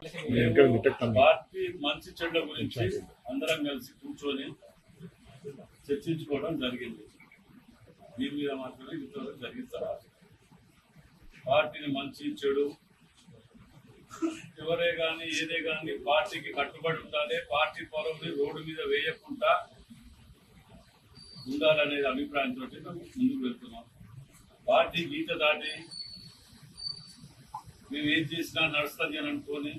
Party మంచి చెడ్డ గురించి అందరం కలిసి కూర్చొని చర్చించుకోవడం జరిగింది. దీని మీద మాత్రమే ఇంతవరకు జరిగిస్తారు. పార్టీని మంచి చెడు ఎవరే కానీ ఏదే కానీ పార్టీకి కట్టుబడి ఉండాలి. పార్టీ పొలంని రోడ్డు మీద వేయకుండా ఉండాలనే అభిప్రాయంతో ముందుకు వెళ్తున్నాం. పార్టీ గీత దాటి మేము ఏం చేసినా నడుస్తుంది అని అనుకొని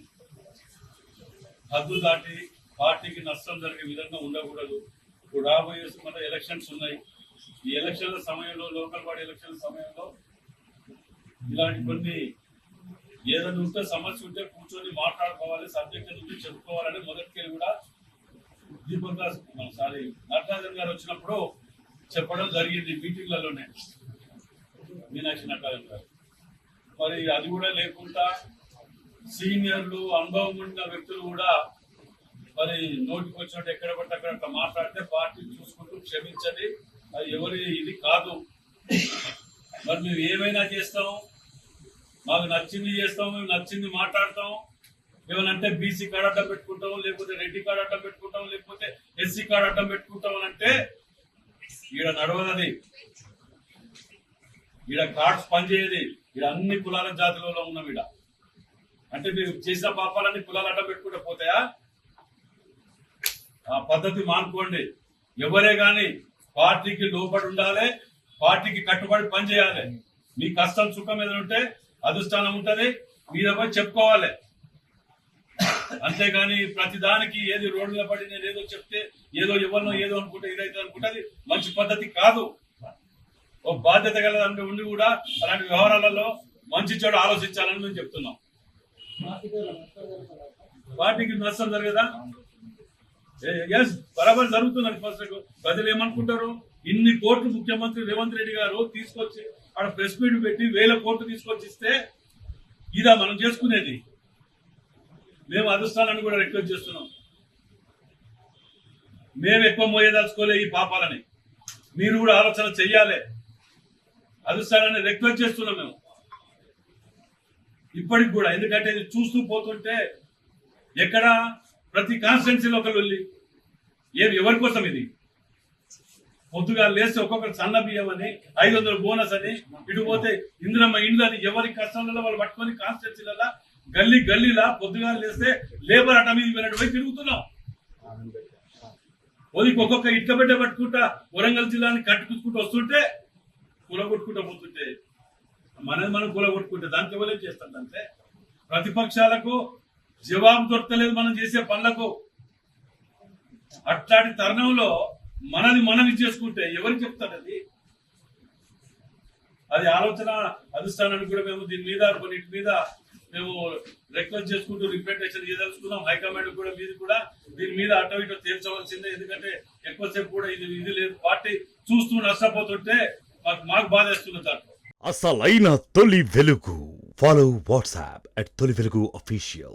హద్దు దాటి పార్టీకి నష్టం జరిగే విధంగా ఉండకూడదు. ఇప్పుడు రాబోయే మన ఎలక్షన్స్ ఉన్నాయి. ఈ ఎలక్షన్ల సమయంలో, లోకల్ బాడీ ఎలక్షన్ల సమయంలో ఇలాంటి కొన్ని ఏదైనా ఉంటే సమస్య ఉంటే కూర్చొని మాట్లాడుకోవాలి, సబ్జెక్ట్ నుంచి చెప్పుకోవాలని మొదటికి కూడా దీపక్ సారీ నటరాజన్ గారు వచ్చినప్పుడు చెప్పడం జరిగింది మీటింగ్లలోనే, మీనాక్షి నటరాజన్ గారు. మరి అది కూడా లేకుండా సీనియర్లు, అనుభవం ఉన్న వ్యక్తులు కూడా మరి నోటికి వచ్చినట్టు ఎక్కడ పడితే అక్కడ మాట్లాడితే పార్టీ చూసుకుంటూ క్షమించండి, అది ఎవరి ఇది కాదు. మరి మేము ఏమైనా చేస్తాం, మాకు నచ్చింది చేస్తాం, మేము నచ్చింది మాట్లాడతాం. ఏమనంటే బీసీ కార్డు అడ్డం పెట్టుకుంటాం, లేకపోతే రెడ్డి కార్డు అడ్డం పెట్టుకుంటాం, లేకపోతే ఎస్సీ కార్డు అడ్డం పెట్టుకుంటాం అని అంటే ఈడ నడవదది. ఈడ కార్డ్స్ పనిచేయదు. ఈడ అన్ని కులాల జాతులలో ఉన్నాం. ఈడ అంటే మీరు చేసిన పాపాలన్నీ కులాలు అడ్డం పెట్టుకుంటే పోతాయా? ఆ పద్ధతి మానుకోండి. ఎవరే గాని పార్టీకి లోబడి ఉండాలి, పార్టీకి కట్టుబడి పనిచేయాలి. మీ కష్టం సుఖం ఏదైనా ఉంటే అధిష్టానం ఉంటది, మీద పోయి చెప్పుకోవాలి. అంతేగాని ప్రతి దానికి ఏది రోడ్ల పడి నేను ఏదో చెప్తే ఏదో ఎవరినో ఏదో అనుకుంటే ఇదైతే అనుకుంటే అది మంచి పద్ధతి కాదు. ఓ బాధ్యత గలదంటే ఉండి కూడా అలాంటి వ్యవహారాలలో మంచి చెడు ఆలోచించాలని మేము చెప్తున్నాం. పార్టీకి నష్టం జరగదా? ఎస్, బరాబర్ జరుగుతున్నది. ఫస్ట్ ప్రజలు ఏమనుకుంటారు, ఇన్ని కోట్లు ముఖ్యమంత్రి రేవంత్ రెడ్డి గారు తీసుకొచ్చి ఆడ ప్రెస్ మీట్ పెట్టి 1000 కోట్లు తీసుకొచ్చి ఇస్తే ఇదా మనం చేసుకునేది? మేము అధిష్టానాన్ని కూడా రిక్వెస్ట్ చేస్తున్నాం, మేము ఎక్కువ మోయదలుచుకోలే ఈ పాపాలని, మీరు కూడా ఆలోచన చెయ్యాలి. అధిష్టానాన్ని రిక్వెస్ట్ చేస్తున్నాం మేము ఇప్పటికి కూడా. ఎందుకంటే ఇది చూస్తూ పోతుంటే ఎక్కడ ప్రతి కాన్స్టిట్యున్సీలో ఒకళ్ళు వెళ్ళి ఎవరి కోసం ఇది? పొద్దుగా లేస్తే ఒక్కొక్కరు సన్న బియ్యం అని, 500 బోనస్ అని, ఇటు పోతే ఇంద్రమ్మ ఇండ్లు అని, ఎవరి కష్టంలో వాళ్ళు పట్టుకొని కాన్స్టిట్యున్సీలలో గల్లీ గల్లీలా పొద్దుగా లేస్తే లేబర్ అట మీద వెళ్ళడం పోయి తిరుగుతున్నాం. ఒదికి ఒక్కొక్క ఇట్ల బిడ్డ పట్టుకుంటా వరంగల్ జిల్లాని కట్టుకుంటూ వస్తుంటే కూలగొట్టుకుంటూ పోతుంటే మనది మనం కూలగొట్టుకుంటే దానికి ఎవరేం చేస్తాం? అంటే ప్రతిపక్షాలకు జవాబు దొరకలేదు మనం చేసే పనులకు. అట్లాంటి తరుణంలో మనది మనం చేసుకుంటే ఎవరికి చెప్తారు? అది ఆలోచన అధిష్టానానికి కూడా మేము దీని మీద కొన్నిటి మీద మేము రిక్వెస్ట్ చేసుకుంటూ రిప్రజెంటేషన్ చేయదలుచుకున్నాం. హైకమాండ్ కూడా మీరు కూడా దీని మీద అటో ఇటో తేల్చవలసిందే. ఎందుకంటే ఎక్కువసేపు కూడా ఇది లేదు, పార్టీ చూస్తూ నష్టపోతుంటే మాకు బాధ వేస్తున్నది. దాంట్లో అసలైన తొలి వెలుగు. ఫాలో వాట్సాప్ @తొలి వెలుగు official.